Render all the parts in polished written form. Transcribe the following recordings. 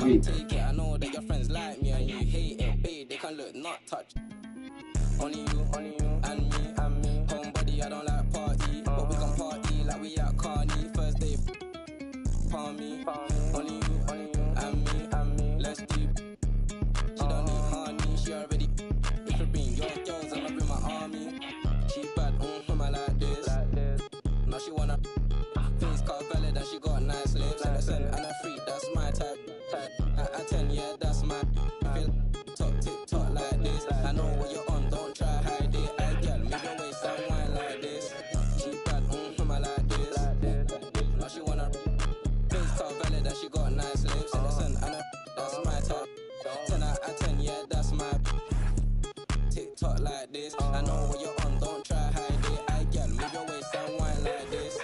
can't take it. I know that your friends like me and you hate it. Babe, they can look not touch. Only you, and me. Homebody, I don't like party, but we can party like we at Carney. First day, palm me. Only you, and me. Let's do. She don't need honey, she already. If you bring your girls, I'ma bring my army. She bad, I like this. Now she wanna face cut valid and she got nice lips. And a cent and a freak, that's my type. At 10, yeah, that's my. Feel tick-tock like this. I know what you're on, don't try hide it. I girl, make your waist and wine like this. She bad, I like this. Now she wanna face cut valid and she got nice lips. And a cent and a that's my type. 10 out of 10, yeah, that's my. Tick-tock like this. I know what you're on, don't try hide it. I girl, make your waist and wine like this.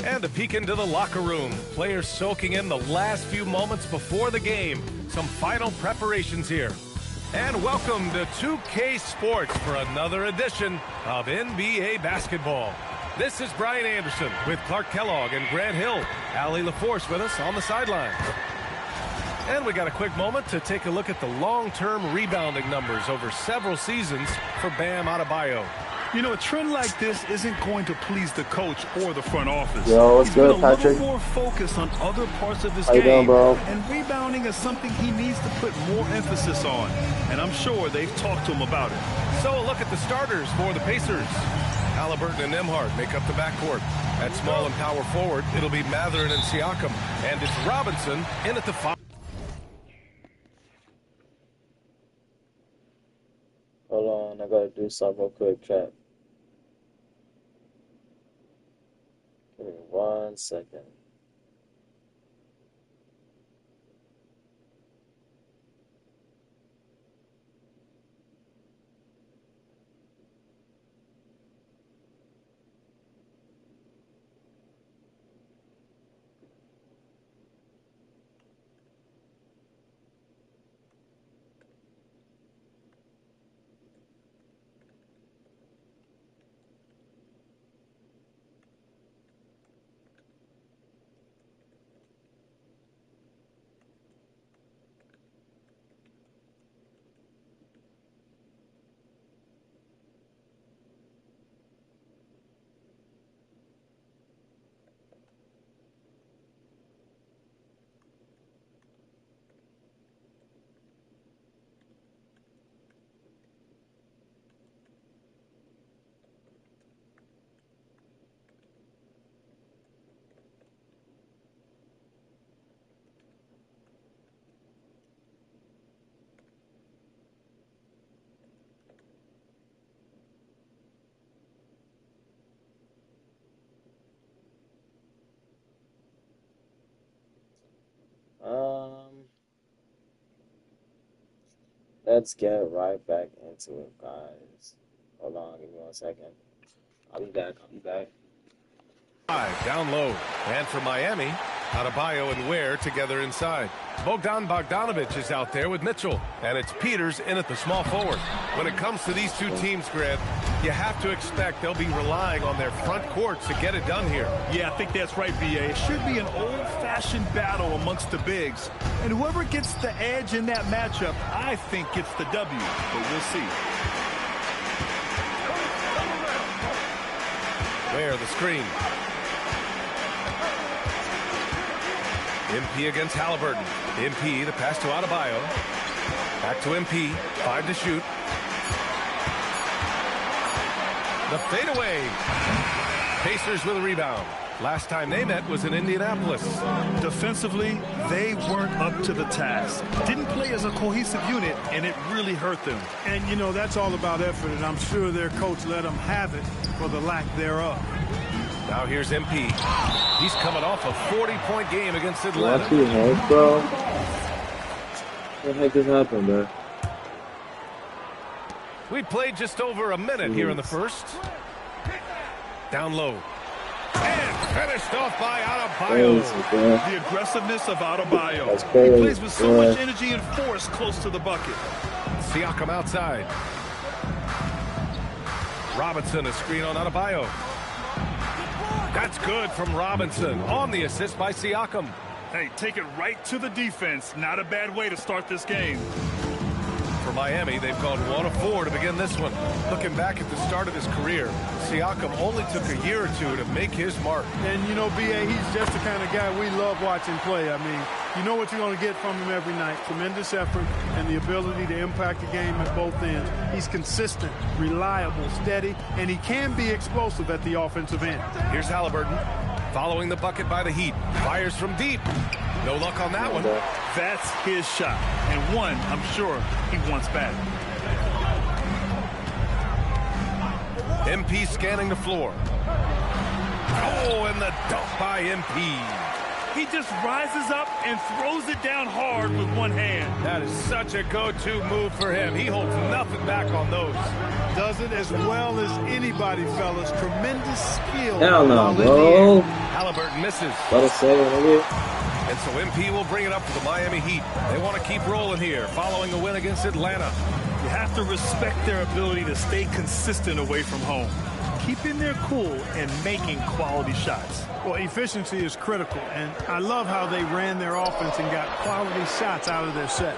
And a peek into the locker room. Players soaking in the last few moments before the game. Some final preparations here. And welcome to 2K Sports for another edition of NBA basketball. This is Brian Anderson with Clark Kellogg and Grant Hill. Allie LaForce with us on the sidelines. And we got a quick moment to take a look at the long-term rebounding numbers over several seasons for Bam Adebayo. You know, a trend like this isn't going to please the coach or the front office. Yo, what's good, He's been Patrick? a little more focused on other parts of his How you game. doing, bro? And rebounding is something he needs to put more emphasis on. And I'm sure they've talked to him about it. So a look at the starters for the Pacers. Halliburton and Nembhard make up the backcourt. At small and power forward, it'll be Mathurin and Siakam. And it's Robinson in at the 5. Hold on, I gotta do something real quick, chat. Give me 1 second. Let's get right back into it, guys. Hold on, give me 1 second. I'll be back. Down low. And for Miami, Adebayo and Ware together inside. Bogdan Bogdanovic is out there with Mitchell. And it's Peters in at the small forward. When it comes to these two teams, Grant, you have to expect they'll be relying on their front courts to get it done here. Yeah, I think that's right, B.A. It should be an old-fashioned battle amongst the bigs. And whoever gets the edge in that matchup, I think gets the W. But we'll see. Ware the screen. MP against Halliburton. MP, the pass to Adebayo. Back to MP. 5 to shoot. The fadeaway. Pacers with a rebound. Last time they met was in Indianapolis. Defensively, they weren't up to the task. Didn't play as a cohesive unit, and it really hurt them. And, you know, that's all about effort, and I'm sure their coach let them have it for the lack thereof. Now here's MP. He's coming off a 40-point game against Atlanta. What the heck, bro? What the heck just happened, man? We played just over a minute here in the first. Down low. And finished off by Adebayo. The aggressiveness of Adebayo. That's crazy. He plays with so much energy and force close to the bucket. Siakam outside. Robinson, a screen on Adebayo. That's good from Robinson on the assist by Siakam. Hey, take it right to the defense. Not a bad way to start this game. For Miami, they've gone 1 of 4 to begin this one. Looking back at the start of his career, Siakam only took a year or two to make his mark. And, you know, B.A., he's just the kind of guy we love watching play. I mean, you know what you're going to get from him every night. Tremendous effort and the ability to impact the game at both ends. He's consistent, reliable, steady, and he can be explosive at the offensive end. Here's Halliburton, following the bucket by the Heat. Fires from deep. No luck on that one. That's his shot, and one I'm sure he wants back. MP scanning the floor. Oh, and the dunk by MP. He just rises up and throws it down hard with one hand. That is such a go-to move for him. He holds nothing back on those. Does it as well as anybody, fellas. Tremendous skill. Hell no, bro. Halliburton misses. Let us say it, And so MP will bring it up for the Miami Heat. They want to keep rolling here, following a win against Atlanta. You have to respect their ability to stay consistent away from home, keeping their cool and making quality shots. Well, efficiency is critical, and I love how they ran their offense and got quality shots out of their sets.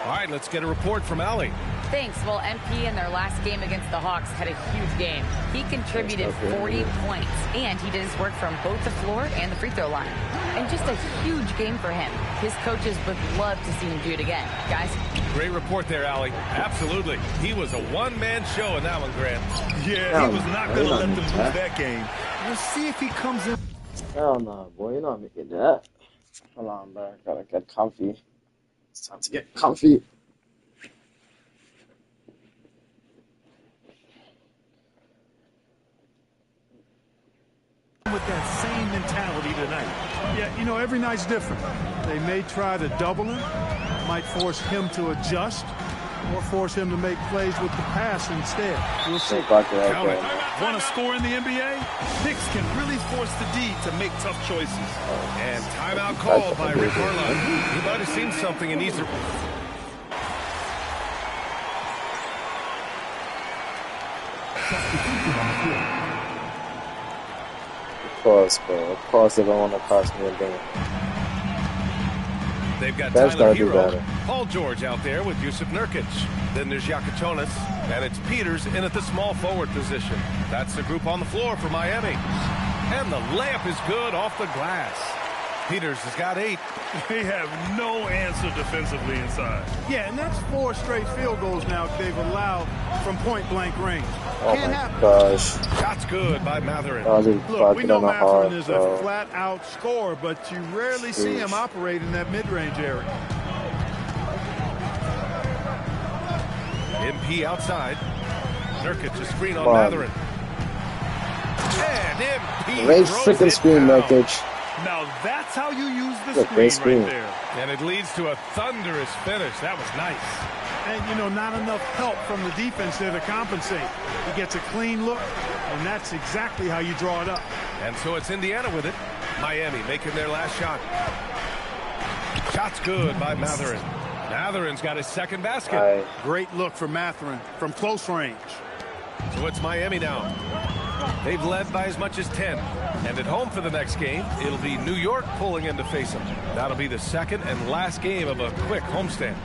All right, let's get a report from Allie. Thanks. Well, MP in their last game against the Hawks had a huge game. He contributed 40 points, and he did his work from both the floor and the free throw line. And just a huge game for him. His coaches would love to see him do it again. Guys? Great report there, Allie. Absolutely. He was a one-man show in that one, Grant. Yeah, he was not going to let them lose that game. We'll see if he comes in. Hell no, boy. You're not making that. Hold on, bro. Gotta get comfy. It's time to get comfy. With that same mentality tonight. Yeah, you know, every night's different. They may try to double him, might force him to adjust, or force him to make plays with the pass instead. We'll see. Want to score in the NBA? Picks can really force the D to make tough choices. And timeout called by Rick Carlisle. He might have seen something and needs to... Of course, bro. Of course they don't want to cost me a game. They've got That's Tyler gotta do Hero, better. Paul George out there with Yusuf Nurkic. Then there's Yakatonis, and it's Peters in at the small forward position. That's the group on the floor for Miami. And the layup is good off the glass. Peters has got 8. They have no answer defensively inside. Yeah, and that's 4 straight field goals now they've allowed from point-blank range. Oh Can't my happen. gosh. Shots good by Matherin. Oh, this Look, we know fucking on the Matherin hard, is bro. a flat-out scorer, but you rarely see him operate in that mid-range area. MP outside. Nurkic a screen on Come on. Matherin. And MP Great throws freaking it screen, down. Nurkic. Now that's how you use the Look, great screen screen. right there. And it leads to a thunderous finish. That was nice. And, you know, not enough help from the defense there to compensate. He gets a clean look, and that's exactly how you draw it up. And so it's Indiana with it. Miami making their last shot. Shot's good by Mathurin. Matherin's got his second basket. Great look for Mathurin from close range. So it's Miami now. They've led by as much as 10. And at home for the next game, it'll be New York pulling in to face them. That'll be the second and last game of a quick homestand.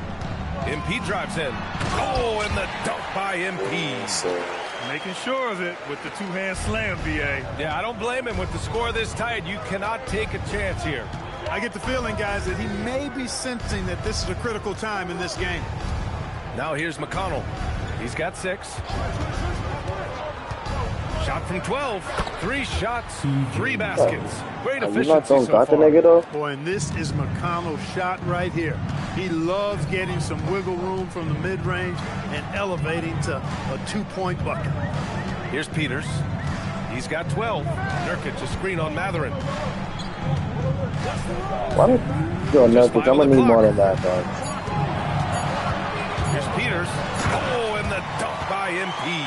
MP drives in. Oh, and the dunk by MP. Making sure of it with the two-hand slam, BA. Yeah, I don't blame him with the score this tight. You cannot take a chance here. I get the feeling, guys, that he may be sensing that this is a critical time in this game. Now here's McConnell. He's got 6. Shot from 12. 3 shots, 3 baskets. Great efficiency so far. Boy, and this is McConnell's shot right here. He loves getting some wiggle room from the mid-range and elevating to a 2-point bucket. Here's Peters. He's got 12. Nurkic a screen on Mathurin. What? Yo, Nurkic, I'm gonna need more than that, dog. Here's Peters. Oh, and the dunk by MP.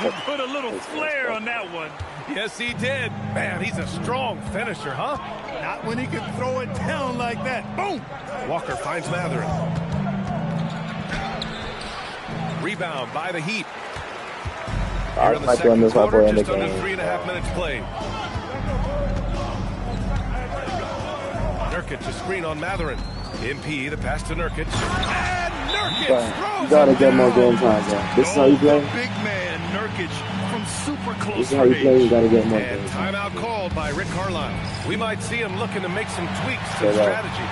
He put a little flair on that one. Yes, he did. Man, he's a strong finisher, huh? Not when he can throw it down like that. Boom! Walker finds Mathurin. Rebound by the Heat. Here in the second quarter, just under 3.5 minutes played. Nurkic a screen on Mathurin. MP, the pass to Nurkic. And Nurkic you gotta get more game time, man. This is how you play? Big man, Nurkic, from super close. This is how you play, you gotta get more and game time. Timeout called by Rick Carlisle. We might see him looking to make some tweaks to the strategy.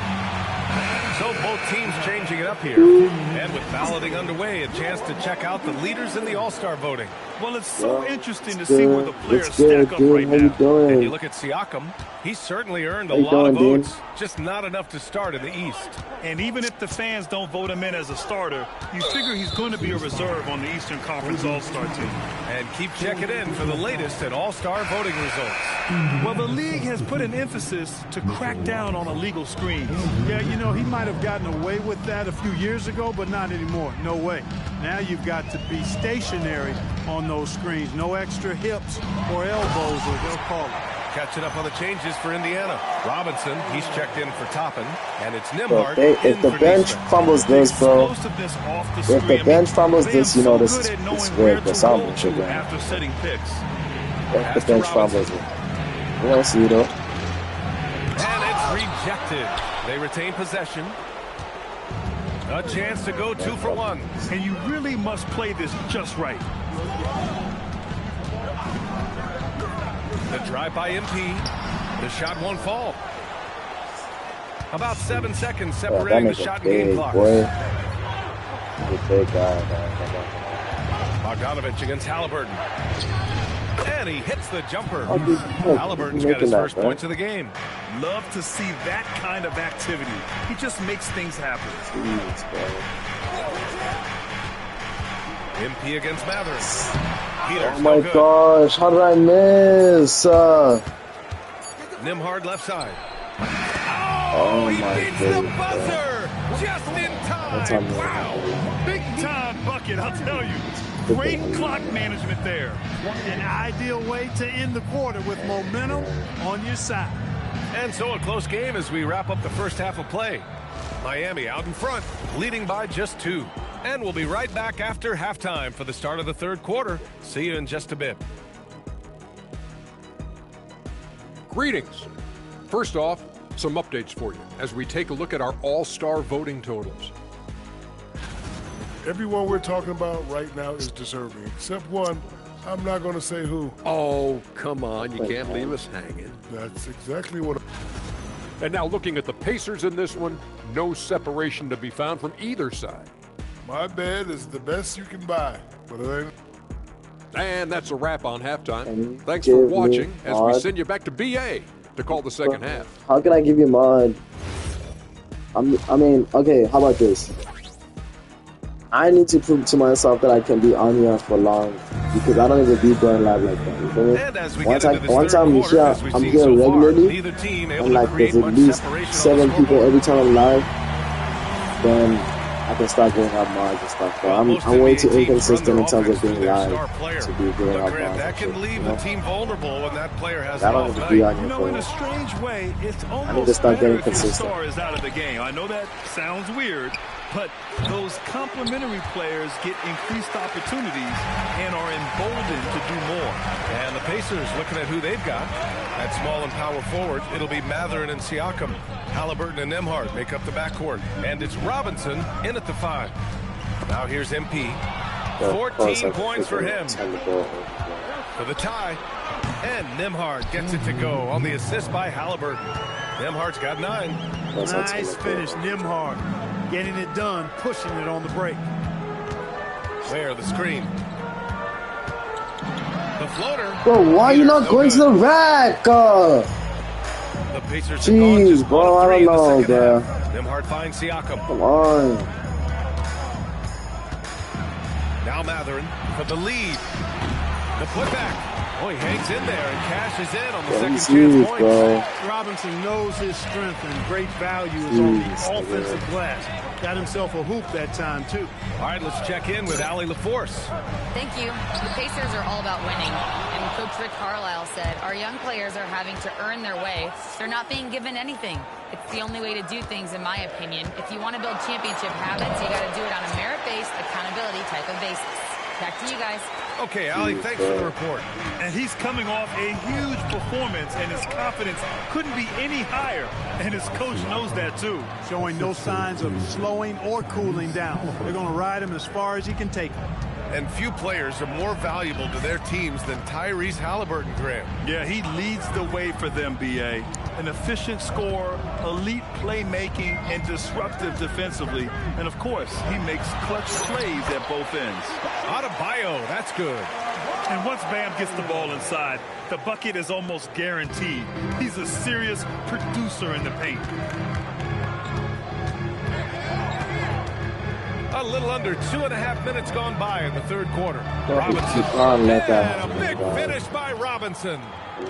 So both teams changing it up here. And with balloting underway, a chance to check out the leaders in the All-Star voting. Well, it's so interesting to see where the players stack up right now. And you look at Siakam, he's certainly earned a lot of votes, just not enough to start in the East. And even if the fans don't vote him in as a starter, you figure he's going to be a reserve on the Eastern Conference All-Star team. And keep checking in for the latest at All-Star voting results. Well, the league has put an emphasis to crack down on illegal screens. Yeah, you know, he might have gotten away with that a few years ago, but not anymore. No way. Now you've got to be stationary on those screens. No extra hips or elbows, or they'll call it. Catching up on the changes for Indiana. Robinson, he's checked in for Toppin, and it's Nembhard. If the bench fumbles this, bro, if the bench fumbles this, you know this is where the sound should go. After setting picks. If the bench fumbles it. We don't see though. And it's rejected. They retain possession. A chance to go 2 for 1. And you really must play this just right. The drive by MP. The shot won't fall. About 7 seconds separating the shot and game clock. Bogdanovich against Halliburton. And he hits the jumper. Halliburton's got his first points of the game. Love to see that kind of activity. He just makes things happen. MP against Mathers. Oh my gosh, how did I miss? Nembhard left side. Oh he my beats the buzzer just in time. Wow. Big time bucket, I'll tell you. Great clock management there. An ideal way to end the quarter with momentum on your side. And so a close game as we wrap up the first half of play. Miami out in front, leading by just 2. And we'll be right back after halftime for the start of the third quarter. See you in just a bit. Greetings. First off, some updates for you as we take a look at our all-star voting totals. Everyone we're talking about right now is deserving, except one. I'm not going to say who. Oh, come on. You can't leave us hanging. That's exactly what... And now looking at the Pacers in this one, no separation to be found from either side. My bed is the best you can buy, but it ain't... And that's a wrap on halftime. Thanks for watching as we send you back to BA to call the second half. How can I give you mod? I mean, okay, how about this? I need to prove to myself that I can be on here for long because I don't even be going live like that. You feel me? One time I'm here regularly, and like there's at least 7 people every time I'm live, then I can start giving up mods and stuff. But Well, I'm most way NBA too teams run inconsistent their in terms of offense being through their live star player. to be giving But up Grant, mods. that can leave the team vulnerable when that player has I an don't off need to be night. on You your know, in a phone. strange way, it's I need to almost start better getting if your consistent. star is out of the game. I know that sounds weird, but those complementary players get increased opportunities and are emboldened to do more. And the Pacers looking at who they've got at small and power forward. It'll be Mathurin and Siakam. Halliburton and Nembhard make up the backcourt. And it's Robinson in at the 5. Now here's MP. 14 points for him. For the tie. And Nembhard gets it to go on the assist by Halliburton. Nembhard's got 9. Nice finish, Nembhard. Getting it done, pushing it on the break. Where the screen. The floater. Bro, why are you not going to the rack? The Pacers have gone just bro, I don't know, 1 of 3 in the bro. second half. Nembhard finds Siakam. Come on. Now Mathurin for the lead. The putback. Oh, he hangs in there and cashes in on the second He's chance huge, point. bro. Robinson knows his strength and great value is on the Jeez, offensive glass. Got himself a hoop that time, too. All right, let's check in with Allie LaForce. Thank you. The Pacers are all about winning. And Coach Rick Carlisle said our young players are having to earn their way. They're not being given anything. It's the only way to do things, in my opinion. If you want to build championship habits, you got to do it on a merit-based, accountability type of basis. Back to you guys. Okay, Allie, thanks for the report. And he's coming off a huge performance, and his confidence couldn't be any higher. And his coach knows that, too. Showing no signs of slowing or cooling down. They're going to ride him as far as he can take him. And few players are more valuable to their teams than Tyrese Halliburton, Graham. Yeah, he leads the way for them, B.A. An efficient scorer, elite playmaking, and disruptive defensively. And, of course, he makes clutch plays at both ends. Adebayo, that's good. And once Bam gets the ball inside, the bucket is almost guaranteed. He's a serious producer in the paint. A little under 2.5 minutes gone by in the third quarter. Robinson. And a big finish by Robinson.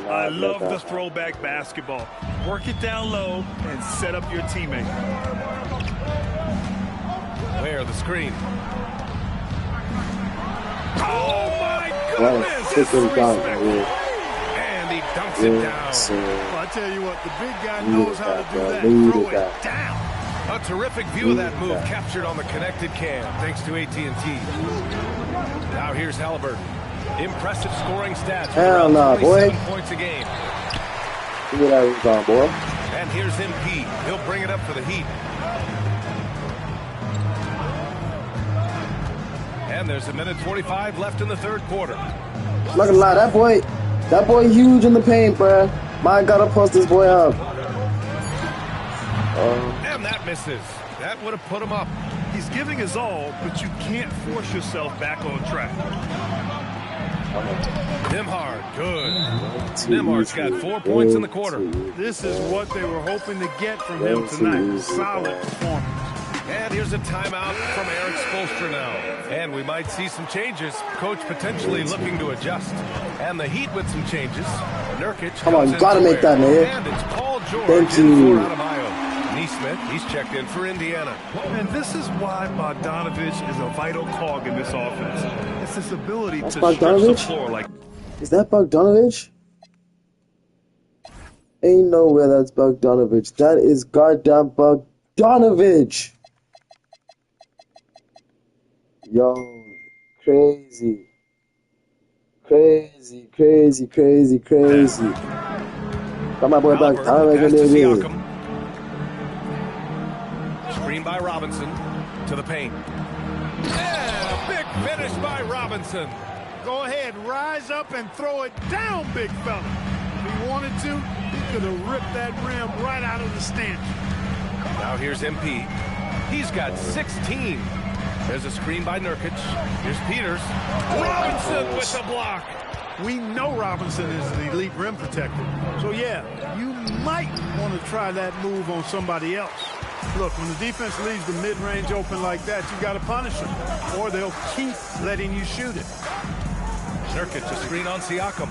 I love the throwback basketball. Work it down low and set up your teammate. Where the screen. Oh my goodness! And he dunks it down. Well, I tell you what, the big guy knows how to do that. Throw it down. A terrific view of that move captured on the connected cam, thanks to AT&T. Now here's Halliburton. Impressive scoring stats. Hell no, boy. 27 points a game. Look at that rebound, boy. And here's MP. He'll bring it up for the Heat. And there's 1:45 left in the third quarter. I'm not gonna lie, that boy huge in the paint, bruh. I gotta post this boy up. And that misses. That would have put him up. He's giving his all, but you can't force yourself back on track. Nembhard, good. Nembhard's got 4 points in the quarter. This is what they were hoping to get from him tonight. Solid performance. And here's a timeout from Eric Spoelstra now. And we might see some changes. Coach potentially looking to adjust. And the Heat with some changes. Nurkic. Come on, you gotta make that, man. And it's Paul George Thank in you. for Adebayo. Neesmith, he's checked in for Indiana. And this is why Bogdanovich is a vital cog in this offense. It's his ability That's to stretch the Bogdanovich? floor like... Is that Bogdanovich? Ain't nowhere that's Bogdanovich. That is goddamn Bogdanovich. Yo, crazy. Crazy. Got my boy Halliburton Bogdanovich pass to in there. Siakam. Screen by Robinson to the paint. And a big finish by Robinson. Go ahead, rise up and throw it down, big fella. If he wanted to, he could have ripped that rim right out of the stanchion. Now here's MP. He's got 16. There's a screen by Nurkic. Here's Peters. Robinson with the block. We know Robinson is an elite rim protector. So, yeah, you might want to try that move on somebody else. Look, when the defense leaves the mid-range open like that, you got to punish them, or they'll keep letting you shoot it. Nurkic, a screen on Siakam.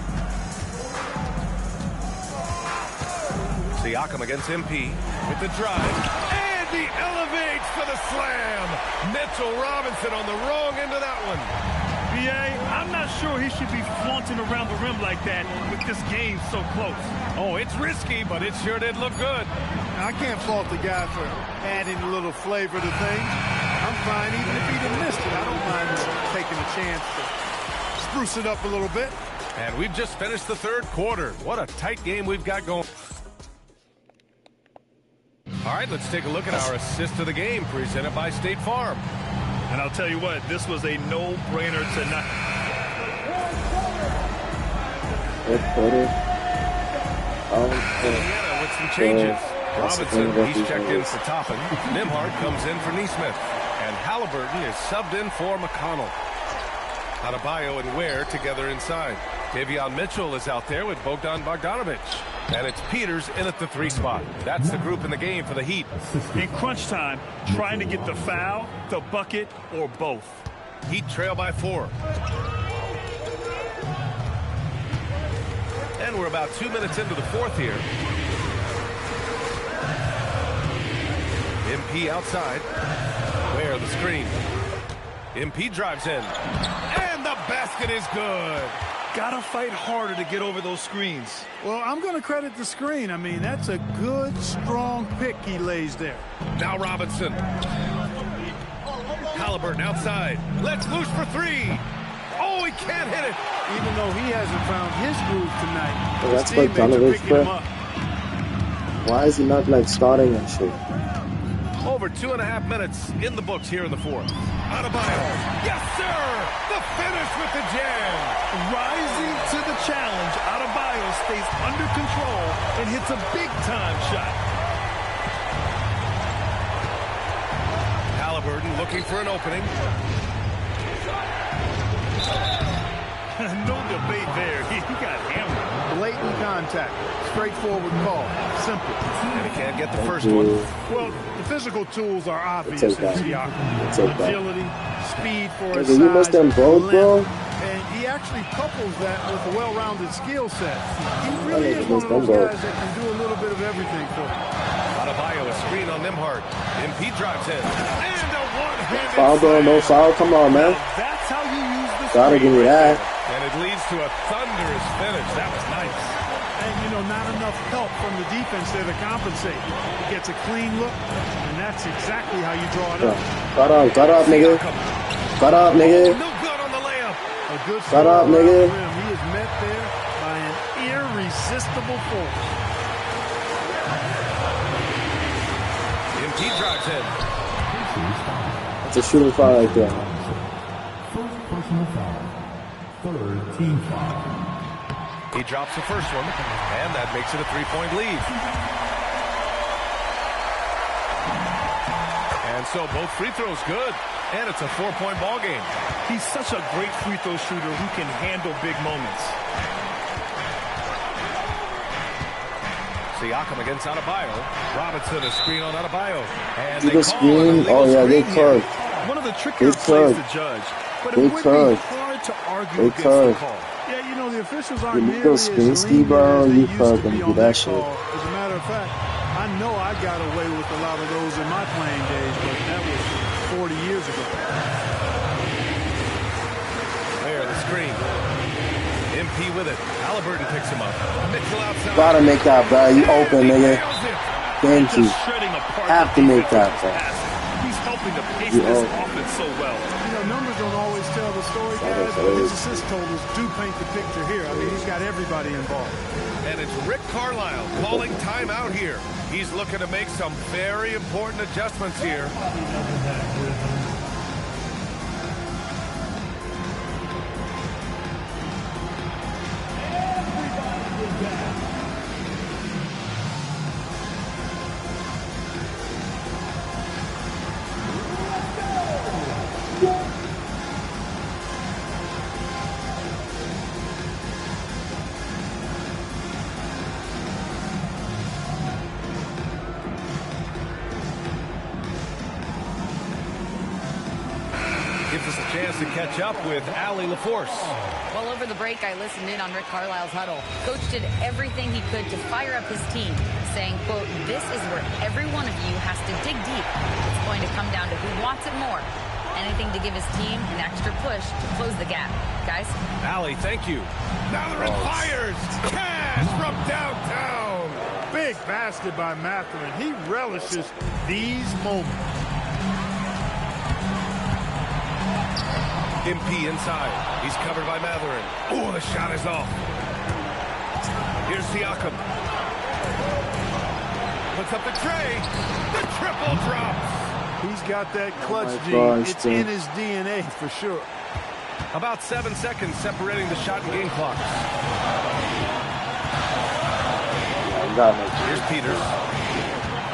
Siakam against MP with the drive. And he elevates for the slam. Mitchell Robinson on the wrong end of that one. B.A., I'm not sure he should be flaunting around the rim like that with this game so close. Oh, it's risky, but it sure did look good. I can't fault the guy for adding a little flavor to things. I'm fine even if he'd have missed it. I don't mind taking a chance to spruce it up a little bit. And we've just finished the third quarter. What a tight game we've got going. All right, let's take a look at our assist of the game presented by State Farm. And I'll tell you what, this was a no-brainer tonight. Third quarter. Indiana with some changes. Robinson, he's checked in for Toppin. Nembhard comes in for Neesmith. And Halliburton is subbed in for McConnell. Adebayo and Ware together inside. Davion Mitchell is out there with Bogdan Bogdanovic. And it's Peters in at the 3 spot. That's the group in the game for the Heat. In crunch time, trying to get the foul, the bucket, or both. Heat trail by 4. And we're about 2 minutes into the fourth here. MP outside. Ware the screen. MP drives in. And the basket is good. Gotta fight harder to get over those screens. Well, I'm going to credit the screen. I mean, that's a good, strong pick he lays there. Now Robinson. Halliburton outside. Let's loose for 3. Oh, he can't hit it. Even though he hasn't found his groove tonight, Well, that's his teammates are Bogdanovic, picking bro. him up. Why is he not like starting and shit? Over 2.5 minutes in the books here in the fourth. Adebayo. Yes, sir. The finish with the jam. Rising to the challenge, Adebayo stays under control and hits a big-time shot. Halliburton looking for an opening. No debate there. He got hammered. Blatant contact. Straightforward call. Simple. And he can't get the first Thank one. you. Well, the physical tools are obvious Take in that. Siakam. Take that. Agility, speed for his Nigga, you missed size, them both, bro? length, and he actually couples that with a well-rounded skill set. He really nigga is one of missed them those both. guys that can do a little bit of everything for him. Adebayo, a screen on Nembhard. MP drives in. And a one-handed Foul, bro. No foul. Come on, man. That's how you use the Gotta screen give me right that. And it leads to a thunderous finish. That was nice. And, you know, not enough help from the defense there to compensate. He gets a clean look, and that's exactly how you draw it up. Cut up, nigga. Cut up, nigga. No good on the layup. A good Shut up, score around nigga. the rim. He is met there by an irresistible force. MP drives in. It's a shooting foul right there. First personal foul. Third team foul. He drops the first one, and that makes it a 3-point lead. And so both free throws good, and it's a 4-point ball game. He's such a great free throw shooter who can handle big moments. Siakam against Adebayo. Robinson a screen on Adebayo. And You they can call screen. an illegal Oh, yeah, they screen here. could. One of the trickier They plays could. to judge, but They it would could. be hard to argue They against could. the call. Yeah, you know, the officials aren't You nearly go as Spinsky, lenient bro, as they you used to fucking be do on that that shit. call. As a matter of fact, I know I got away with a lot of those in my playing days, but that was 40 years ago. There, the screen. MP with it. Halliburton picks him up. Mitchell outside. Gotta make that, bro. You open, nigga. Nails it. Thank you. Just shredding apart Have the to make defense that, with his passing. He's helping to pace You this open. offense so well. You know, numbers don't always tell the story, guys, but his assist totals do paint the picture here. I mean, he's got everybody involved. And it's Rick Carlisle calling timeout here. He's looking to make some very important adjustments here. Gives us a chance to catch up with Allie LaForce. Well, over the break, I listened in on Rick Carlisle's huddle. Coach did everything he could to fire up his team, saying, quote, "This is where every one of you has to dig deep. It's going to come down wants it more. Anything to give his team an extra push to close the gap. Guys? Allie, thank you. Matherin fires! Cash from downtown! Big basket by Matherin. He relishes these moments. MP inside. He's covered by Matherin. Oh, the shot is off. Here's Siakam. Puts up the tray. The triple drops. He's got that clutch gene. gosh, It's dude. in his DNA for sure. About 7 seconds separating the shot and game clock. You gotta make it. Here's Peters.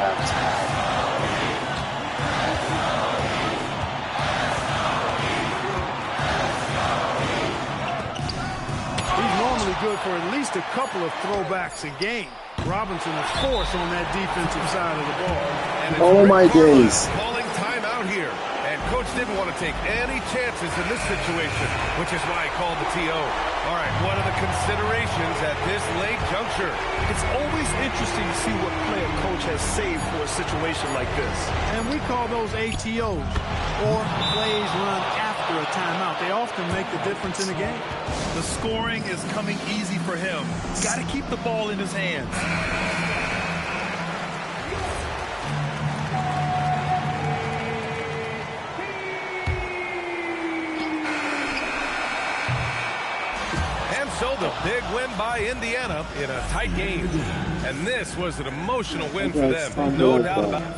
He's normally good for at least a couple of throwbacks a game. Robinson is force on that defensive side of the ball. And it's Oh, Rick my Carlisle days. calling timeout here. And coach didn't want to take any chances in this situation, which is why he called the TO. All right, what are the considerations at this late juncture? It's always interesting to see what play a coach has saved for a situation like this. And we call those ATOs, or plays run after a timeout. They often make the difference in the game. The scoring is coming easy for him. Got to keep the ball in his hands. And so the big win by Indiana in a tight game. And this was an emotional win for them. No doubt about it.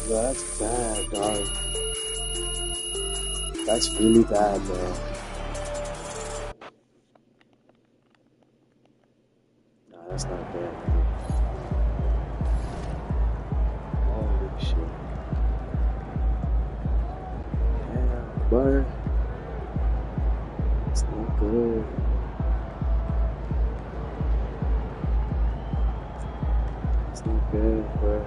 That's bad, dog. That's really bad, man. Nah, that's not bad, man. Holy shit. Yeah, but it's not good. It's not good, bro.